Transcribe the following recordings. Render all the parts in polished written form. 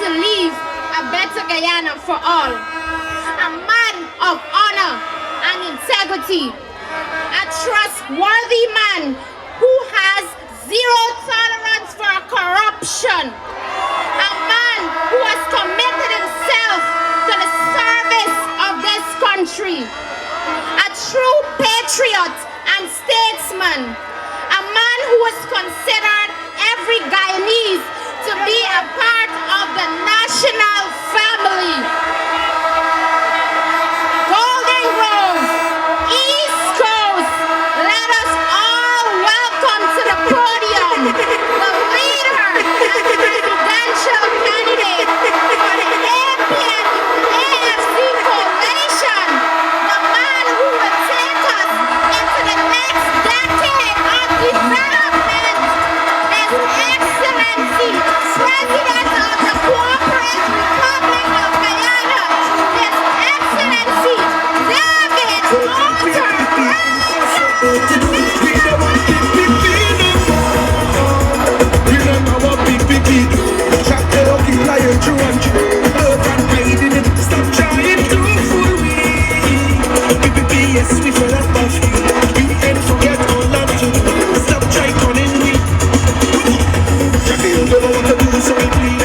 to leave a better Guyana for all. A man of honor and integrity. A trustworthy man who has zero tolerance for corruption. A man who has committed himself to the service of this country. A true patriot and statesman. A man who has considered every Guyanese to be a part of the national family. Golden Grove, East Coast, let us all welcome to the podium the leader and presidential candidate for the AFC coalition, the man who will take us into the next decade of development, His Excellency, President of the Cooperative Republic of Guyana, His Excellency, David Yes, we fell above you. We ain't forget all of you. Stop trying calling me. You don't know what to do, so we plead.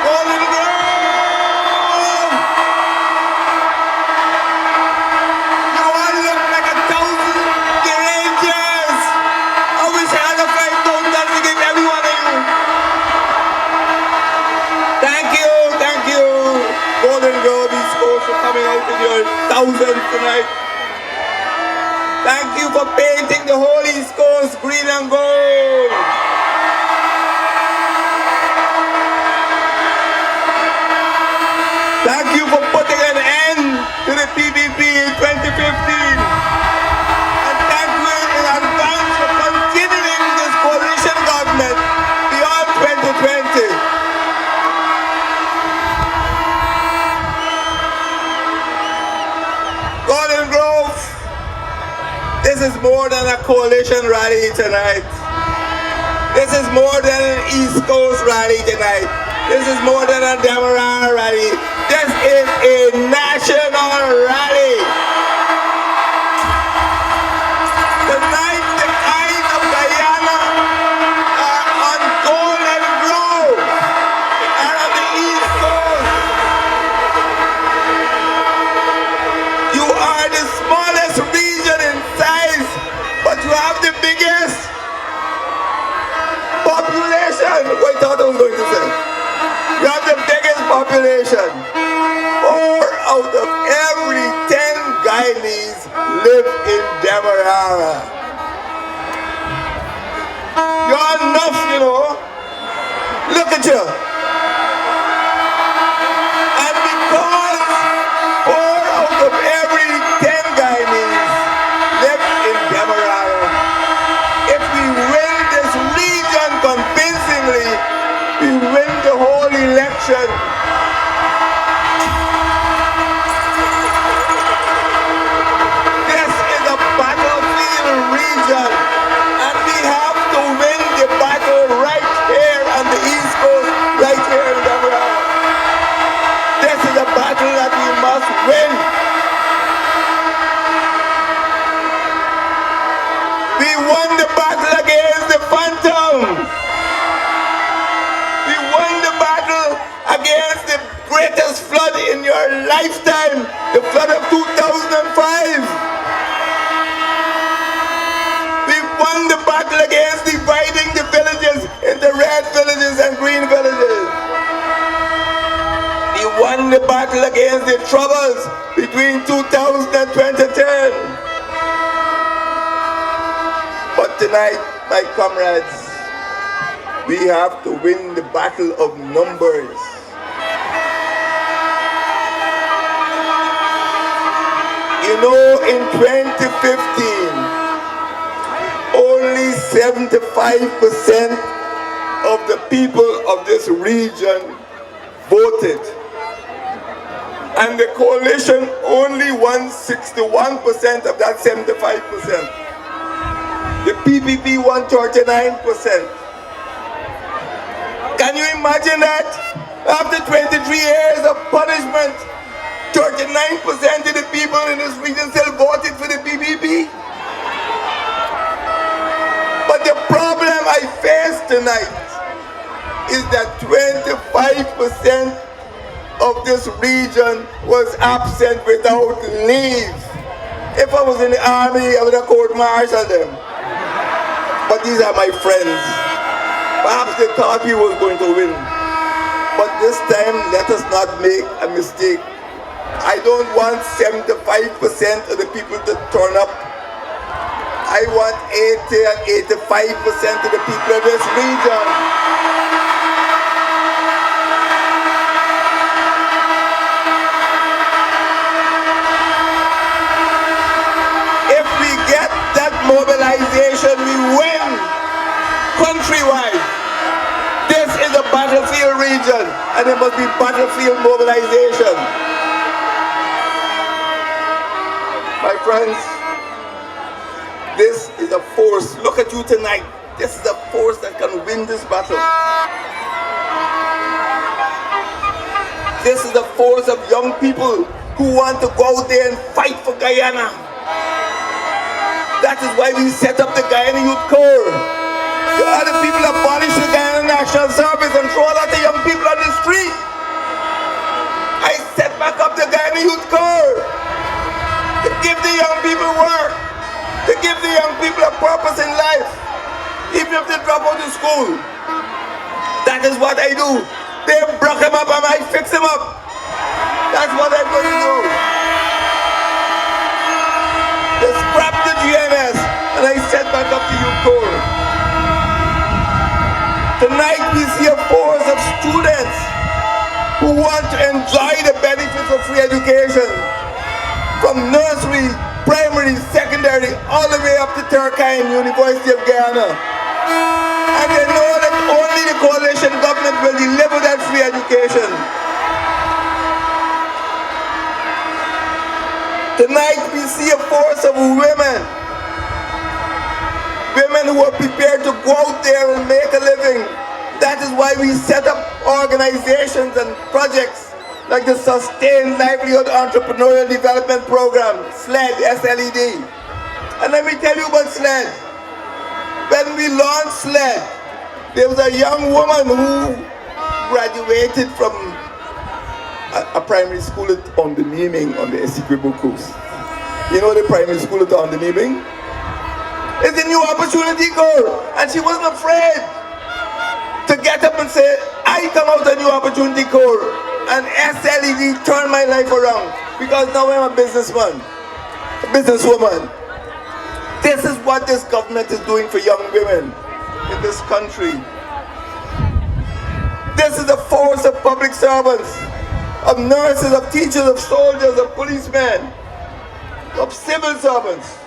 Golden Grove! You all look like 1,000 Rangers. I wish I had a $5,000 to give every one of you. Thank you. Golden Grove East Coast for coming out with your thousands tonight. Thank you for painting the whole East Coast green and gold. Thank you for putting an end to the PPP in 2015. And thank you in advance for continuing this coalition government beyond 2020. Golden Grove, this is more than a coalition rally tonight. This is more than an East Coast rally tonight. This is more than a Demerara rally. This is a national rally. Tonight, the eyes of Guyana are on Golden Grove and on the East Coast. You are the smallest region in size, but you have the biggest population. What I thought I was going to say. You have the biggest population. 4 out of every 10 Guyanese live in Demerara. You're enough, you know. Look at you. And because 4 out of every 10 Guyanese live in Demerara, if we win this region convincingly, we win the whole election. This is a battlefield region, and we have to win the battle right here on the East Coast, right here in Demerara. This is a battle that we must win. We won the battle against the Phantom. We won the battle against the greatest flood in your lifetime, the flood of 2005. We won the battle against dividing the villages into red villages and green villages. We won the battle against the troubles between 2000 and 2010. But tonight, my comrades, we have to win the battle of numbers. You know, in 2015, only 75% of the people of this region voted. And the coalition only won 61% of that 75%. The PPP won 39%. Can you imagine that? After 23 years of punishment, 39% of the people in this region still voted for the PPP. But the problem I face tonight is that 25% of this region was absent without leave. If I was in the army, I would have court-martialed them. But these are my friends. Perhaps they thought we were going to win. But this time, let us not make a mistake. I don't want 75% of the people to turn up. I want 80 and 85% of the people of this region. If we get that mobilization, we win countrywide. This is a battlefield region, and it must be battlefield mobilization. My friends, this is a force. Look at you tonight. This is a force that can win this battle. This is a force of young people who want to go out there and fight for Guyana. That is why we set up the Guyana Youth Corps. The other people abolish the Guyana National Service and throw a lot of young people on the street. I set back up the Guyana Youth Corps to give the young people work, to give the young people a purpose in life, even if they drop out of school. That is what I do. They broke him up and I fix him up. That's what I'm going to do. They scrapped the GMS and I set back up the Youth Corps. Tonight we see a force of students who want to enjoy the benefits of free education. From nursery, primary, secondary, all the way up to Turkine, University of Guyana. And they know that only the coalition government will deliver that free education. Tonight we see a force of women. Women who are prepared to go out there and make a living. That is why we set up organizations and projects like the Sustained Livelihood Entrepreneurial Development Program, SLED, S-L-E-D. And let me tell you about SLED. When we launched SLED, there was a young woman who graduated from a primary school at Ondemiming on the Essequibo Coast. You know the primary school at Ondemiming? It's a new opportunity girl, and she wasn't afraid to get up and say, I come out a new opportunity corps, and SLED turned my life around, because now I'm a businessman, a businesswoman. This is what this government is doing for young women in this country. This is the force of public servants, of nurses, of teachers, of soldiers, of policemen, of civil servants.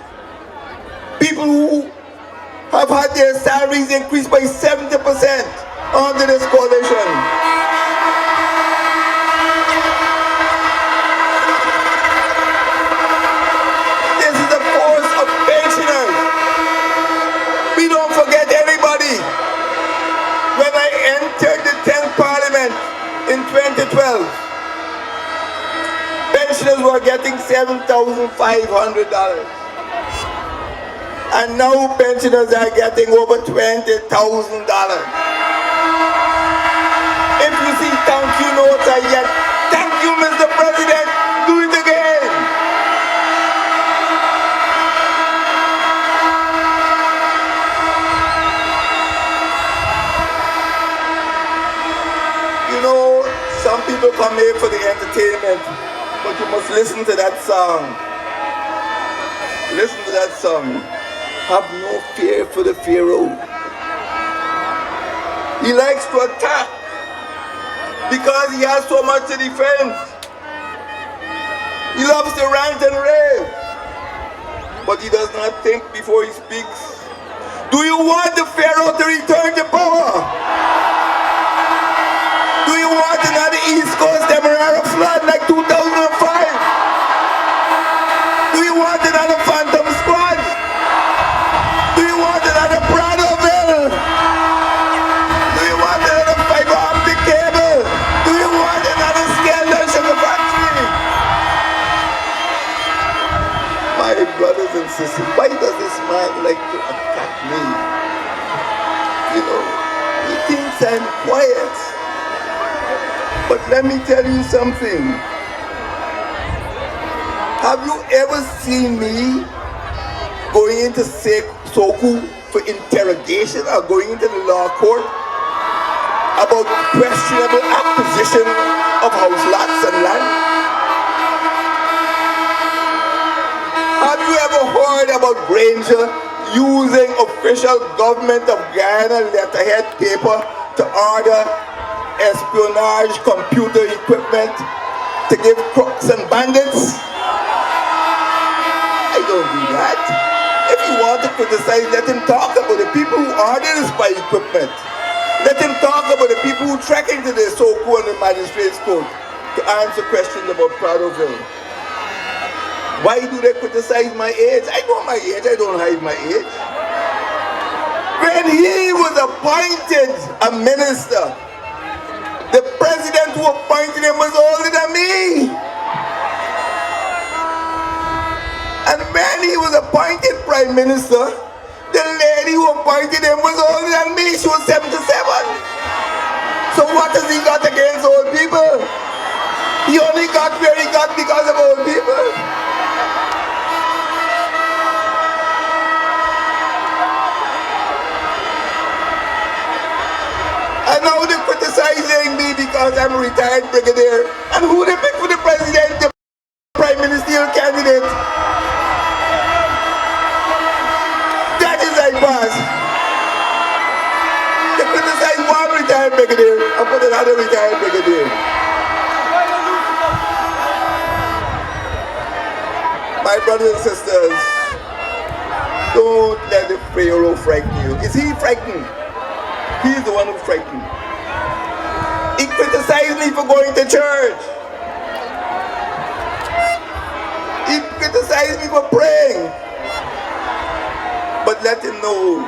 People who have had their salaries increased by 70% under this coalition. This is the force of pensioners. We don't forget anybody. When I entered the 10th Parliament in 2012, pensioners were getting $7,500. And now pensioners are getting over $20,000. If you see thank you notes I get, thank you Mr. President, do it again. You know, some people come here for the entertainment, but you must listen to that song. Listen to that song. Have no fear for the Pharaoh. He likes to attack because he has so much to defend. He loves to rant and rave, but he does not think before he speaks. Do you want the Pharaoh to return to power? Do you want another East Coast Demerara flood like 2005? Do you want another Phantom Squad? Do you want another Pradoville? Do you want another 5 quiet. But let me tell you something. Have you ever seen me going into Soku for interrogation or going into the law court about questionable acquisition of house lots and land? Have you ever heard about Granger using official government of Guyana letterhead paper to order espionage computer equipment to give crooks and bandits? I don't do that. If you want to criticize, let him talk about the people who order the spy equipment. Let him talk about the people who trek into the Soku and the magistrate's court to answer questions about Pradoville. Why do they criticize my age? I know my age, I don't hide my age. When he was appointed a minister, the president who appointed him was older than me. And when he was appointed prime minister, the lady who appointed him was older than me. She was 77. So what has he got against old people? He only got where he got because of old people. And now they're criticizing me because I'm a retired brigadier. And who they pick for the president, the prime ministerial candidate? That is my boss. They criticize one retired brigadier and put another retired brigadier. My brothers and sisters, don't let the Pharaoh frighten you. Is he frightened? He's the one who's frightened. He criticized me for going to church. He criticized me for praying. But let him know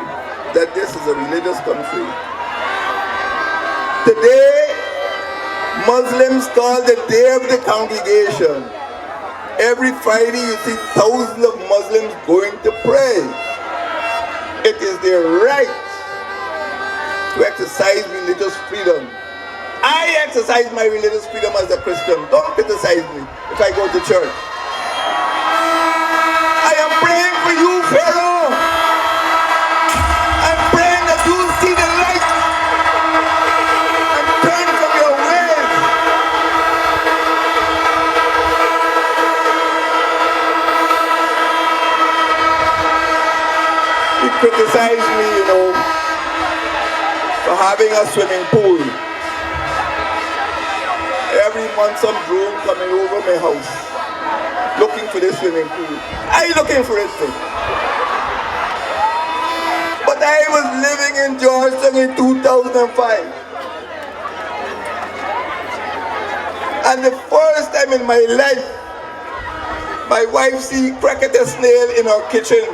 that this is a religious country. Today, Muslims call the Day of the Congregation. Every Friday you see thousands of Muslims going to pray. It is their right to exercise religious freedom. I exercise my religious freedom as a Christian. Don't criticize me if I go to church. I am praying for you, Pharaoh. I'm praying that you see the light and turn from your ways. You criticize me, for having a swimming pool. Every month some drone coming over my house looking for this swimming pool. I looking for it too. But I was living in Georgetown in 2005. And the first time in my life, my wife see crocodile snail in our kitchen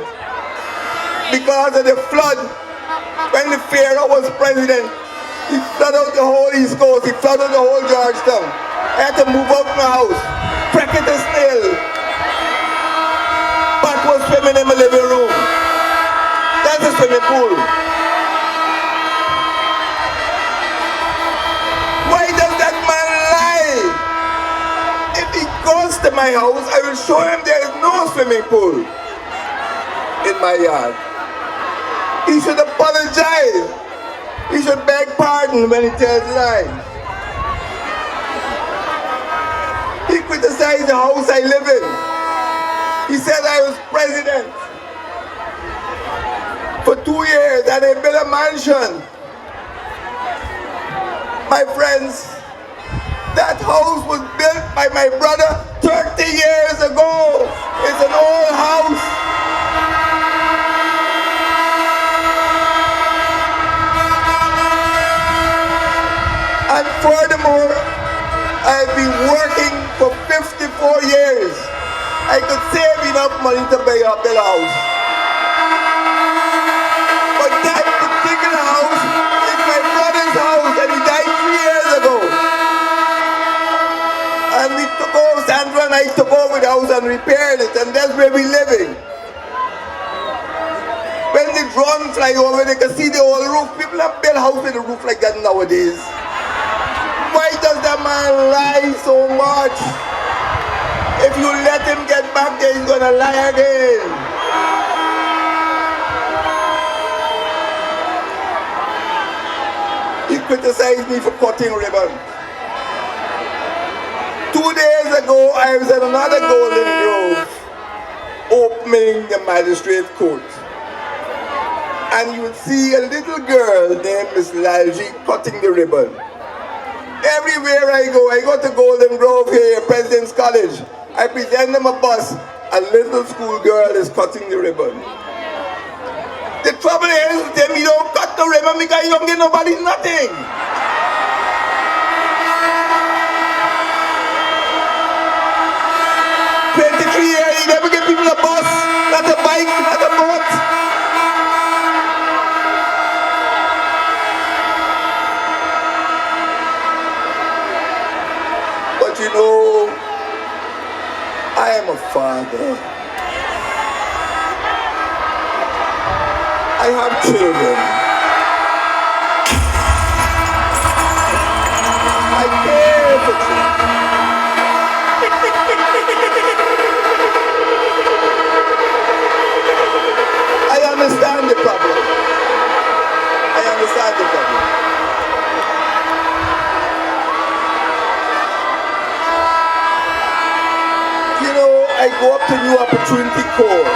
because of the flood. When the Pharaoh was president, he flooded out the whole East Coast, he flooded the whole Georgetown. I had to move out my house. Crack it a snail. Pat was swimming in my living room. That's a swimming pool. Why does that man lie? If he goes to my house, I will show him there is no swimming pool in my yard. He should apologize. He should beg pardon when he tells lies. He criticized the house I live in. He said I was president for 2 years and I built a mansion. My friends, that house was built by my brother 30 years ago. It's an old house. And furthermore, I've been working for 54 years. I could save enough money to build a house. But that particular house is my brother's house and he died 3 years ago. And we took over, Sandra and I took over the house and repaired it, and that's where we're living. When the drone sun fly over, they can see the whole roof. People have built house with a roof like that nowadays. Why does that man lie so much? If you let him get back there, he's gonna lie again. He criticized me for cutting ribbon. 2 days ago, I was at another Golden Grove opening the magistrate court. And you would see a little girl named Miss Lalji cutting the ribbon. Everywhere I go to Golden Grove here, President's College. I present them a bus, a little school girl is cutting the ribbon. The trouble is, them you don't cut the ribbon because you don't get nobody nothing. You never give people a bus, not a bike, not a boat. But you know, I am a father. I have children. I care for children. I understand the problem. I understand the problem. You know, I go up to New Opportunity Corps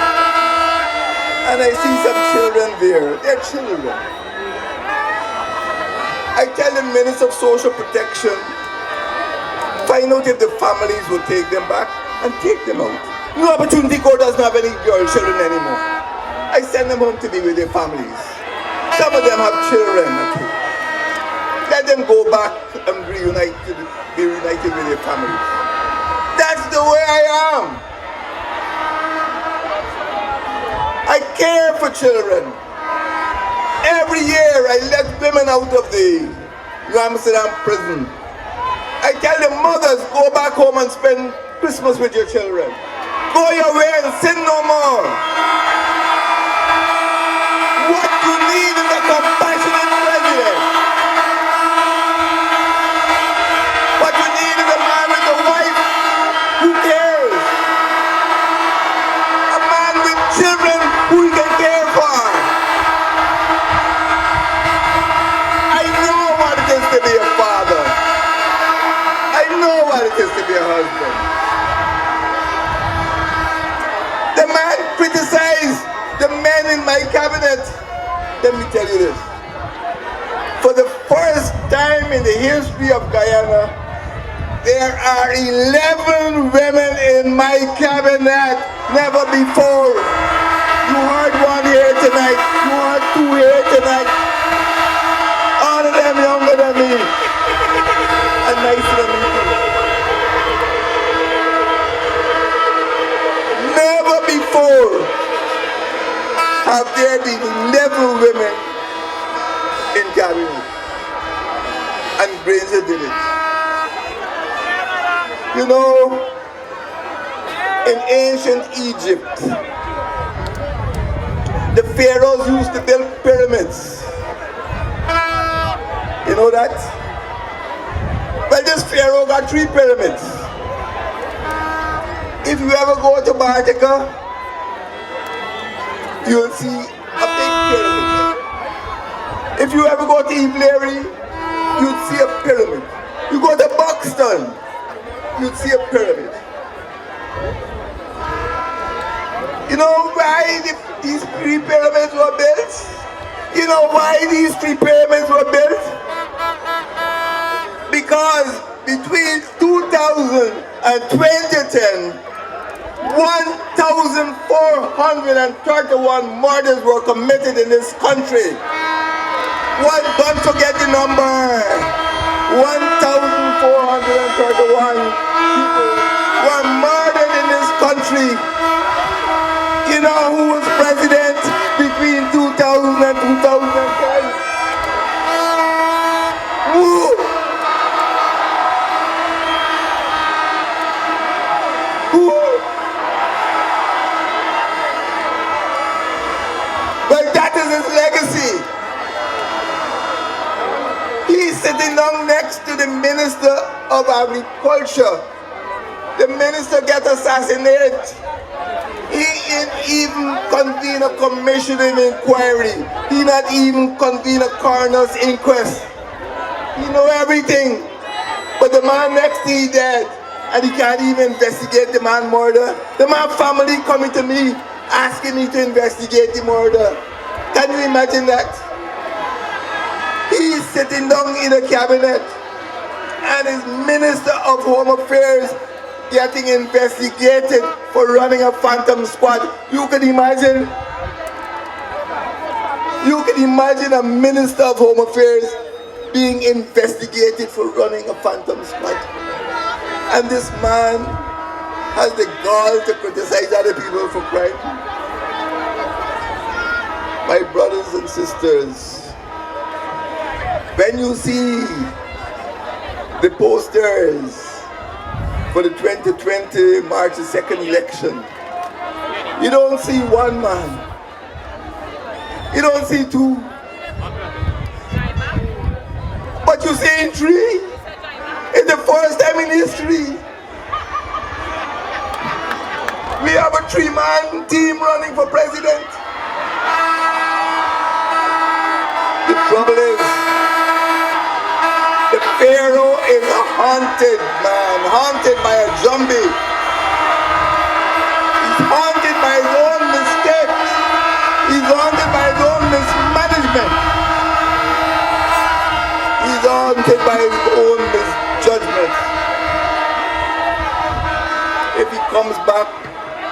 and I see some children there. They're children. I tell the Minister of Social Protection, find out if the families will take them back and take them out. New Opportunity Corps doesn't have any girl children anymore. I send them home to be with their families. Some of them have children at home. Let them go back and be reunited with their families. That's the way I am. I care for children. Every year I let women out of the New Amsterdam prison. I tell the mothers, go back home and spend Christmas with your children. Go your way and sin no more. What you need is a compassionate president. What you need is a man with a wife who cares. A man with children who he can care for. I know what it is to be a father. I know what it is to be a husband. The man criticized the men in my cabinet. Let me tell you this. For the first time in the history of Guyana, there are 11 women in my cabinet. Never before. You heard one here tonight. You heard two here tonight. All of them younger than me. And nicer than me. Never before have there been 11 women in cabinet. And Granger did it. You know, in ancient Egypt, the pharaohs used to build pyramids. You know that? Well, this pharaoh got 3 pyramids. If you ever go to Bartica, you'll see a big pyramid. If you ever go to Ivlery, you'll see a pyramid. You go to Buxton, you'll see a pyramid. You know why these 3 pyramids were built? You know why these 3 pyramids were built? Because between 2000 and 2010, 1,431 murders were committed in this country. Don't forget the number. 1,431 people were murdered in this country. You know who was president between 2000 and 2010? Who? Well, that is his sitting down next to the Minister of Agriculture. The minister get assassinated. He ain't even convene a commission of inquiry. He not even convene a coroner's inquest. He know everything. But the man next to he dead. And he can't even investigate the man murder. The man family coming to me asking me to investigate the murder. Can you imagine that? He's sitting down in a cabinet and his Minister of Home Affairs getting investigated for running a phantom squad. You can imagine? You can imagine a Minister of Home Affairs being investigated for running a phantom squad. And this man has the gall to criticize other people for crime. My brothers and sisters, when you see the posters for the 2020 March 2nd election, you don't see one man. You don't see two. But you see three. It's the first time in history. We have a three-man team running for president. The trouble is, the Pharaoh is a haunted man, haunted by a zombie. He's haunted by his own mistakes. He's haunted by his own mismanagement. He's haunted by his own misjudgments. If he comes back,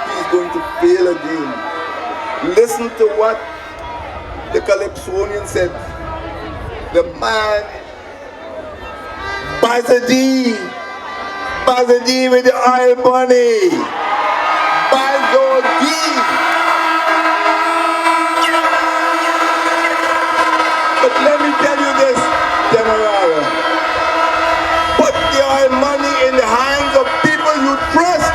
he's going to fail again. Listen to what the Calypsonian said. The man Bazadi with the oil bunny. Bazadi. But let me tell you this, General. Put the oil money in the hands of people you trust.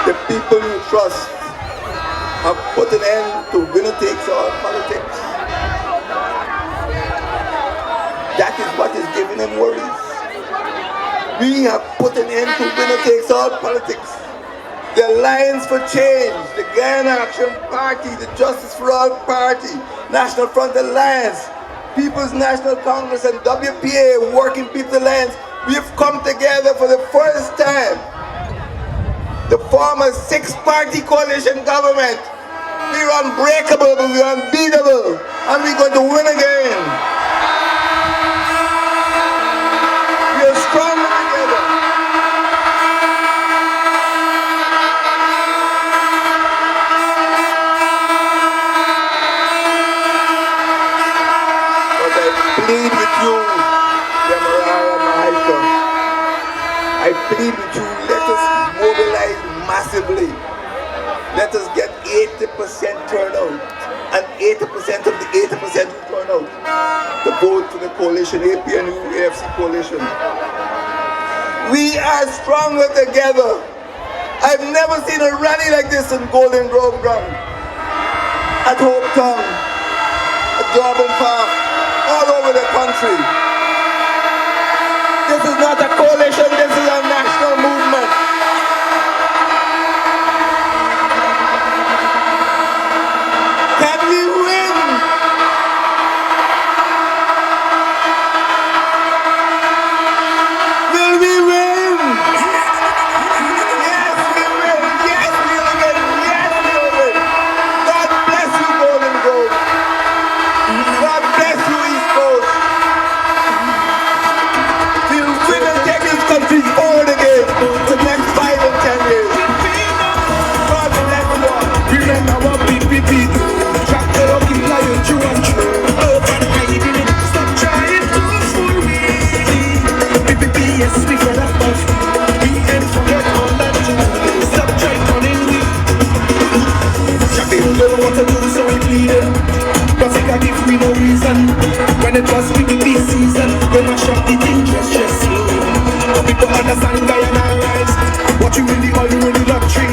The people you trust have put an end to winner-takes-all politics. That is what is giving them worries. We have put an end to winner-takes-all politics. The Alliance for Change, the Ghana Action Party, the Justice for All Party, National Front Alliance, People's National Congress and WPA, Working People Alliance, we have come together for the first time to form a six-party coalition government. We're unbreakable, but we're unbeatable, and we're going to win again. We are stronger together. But I plead with you, Demerara Mahaika. I plead with you, let us mobilize massively. Let us get 80% turnout, and 80% of the 80% who turn out to vote for the coalition, APNU, AFC coalition. We are stronger together. I've never seen a rally like this in Golden Grove ground, at Hope Town, at Durban Park, all over the country. This is not a coalition, this is a national movement. Can we win? Will we win? Yes, we will. Yes, we will win. Yes, we will win. God bless you, Golden Grove. God bless you, East Coast. We'll win and take this country forward again to the next 5 and 10 years. God bless you all. Remember what PPP do. Track the lucky lion true and true. Open hiding it. Stop trying to fool me. PPP, yes, we get up off. We ain't forget all that you do. Stop trying calling me. Jack don't know what to do, so we pleaded. Cause it can give me no reason. When it was PPP season, when I shot the thing just slow. People understand Guyana rise. What you really all you really lottery.